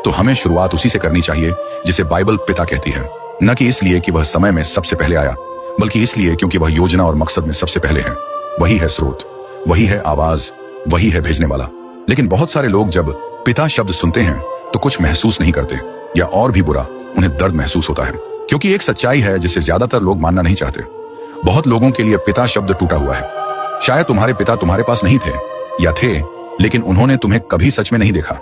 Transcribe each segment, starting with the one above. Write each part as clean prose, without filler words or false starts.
तो हमें शुरुआत उसी से करनी चाहिए जिसे बाइबल पिता कहती है, न कि इसलिए कि वह समय में सबसे पहले आया, बल्कि इसलिए क्योंकि वह योजना और मकसद में सबसे पहले है। वही है स्रोत, वही है आवाज, वही है भेजने वाला। लेकिन बहुत सारे लोग जब पिता शब्द सुनते हैं तो कुछ महसूस नहीं करते, या और भी बुरा, उन्हें दर्द महसूस होता है, क्योंकि एक सच्चाई है जिसे ज्यादातर लोग मानना नहीं चाहते। बहुत लोगों के लिए पिता शब्द टूटा हुआ है। शायद तुम्हारे पिता तुम्हारे पास नहीं थे, या थे लेकिन उन्होंने तुम्हें कभी सच में नहीं देखा।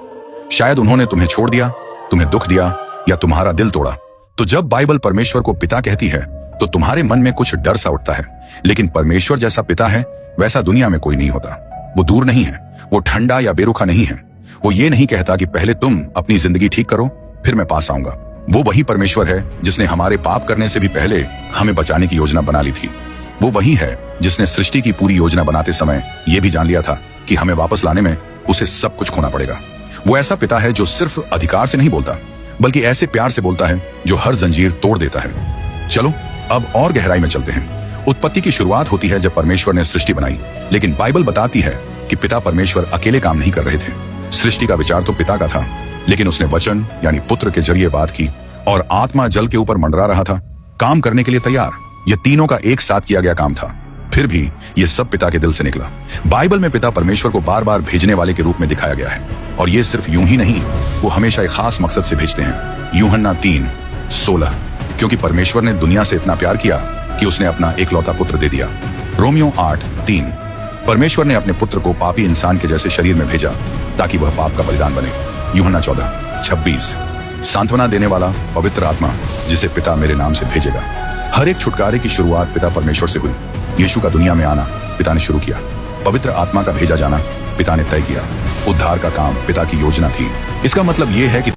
शायद उन्होंने तुम्हें छोड़ दिया, तुम्हें दुख दिया, या तुम्हारा दिल तोड़ा। तो जब बाइबल परमेश्वर को पिता कहती है तो तुम्हारे मन में कुछ डर सा उठता है। लेकिन परमेश्वर जैसा पिता है वैसा दुनिया में कोई नहीं होता। वो दूर नहीं है, वो ठंडा या बेरुखा नहीं है। वो ये नहीं कहता कि पहले तुम अपनी जिंदगी ठीक करो फिर मैं पास आऊंगा। वो वही परमेश्वर है जिसने हमारे पाप करने से भी पहले हमें बचाने की योजना बना ली थी। वो वही है जिसने सृष्टि की पूरी योजना बनाते समय यह भी जान लिया था कि हमें वापस लाने में उसे सब कुछ खोना पड़ेगा। वो ऐसा पिता है जो सिर्फ अधिकार से नहीं बोलता, बल्कि ऐसे प्यार से बोलता है जो हर जंजीर तोड़ देता है। चलो अब और गहराई में चलते हैं। उत्पत्ति की शुरुआत होती है जब परमेश्वर ने सृष्टि बनाई, लेकिन बाइबल बताती है कि पिता परमेश्वर अकेले काम नहीं कर रहे थे। सृष्टि का विचार तो पिता का था, लेकिन उसने वचन यानी पुत्र के जरिए बात की, और आत्मा जल के ऊपर मंडरा रहा था, काम करने के लिए तैयार। यह तीनों का एक साथ किया गया काम था। फिर भी यह सब पिता के दिल से निकला। बाइबल में पिता परमेश्वर को बार बार भेजने वाले के रूप में दिखाया गया है, और ये सिर्फ यूं ही नहीं, वो हमेशा एक खास मकसद से भेजते हैं। यूहन्ना 3:16, क्योंकि परमेश्वर ने दुनिया से इतना प्यार किया कि उसने अपना एकलौता पुत्र दे दिया। रोमियो 8:3, परमेश्वर ने अपने पुत्र को पापी इंसान के जैसे शरीर में भेजा ताकि वह पाप का बलिदान बने। यूहन्ना 14:26, सांत्वना देने वाला पवित्र आत्मा जिसे पिता मेरे नाम से भेजेगा। हर एक छुटकारे की शुरुआत पिता परमेश्वर से हुई। यीशु का दुनिया में आना पिता ने शुरू किया। पवित्र आत्मा का भेजा जाना पिता ने तय किया। उद्धार का काम पिता की योजना थी। इसका मतलब यह है कि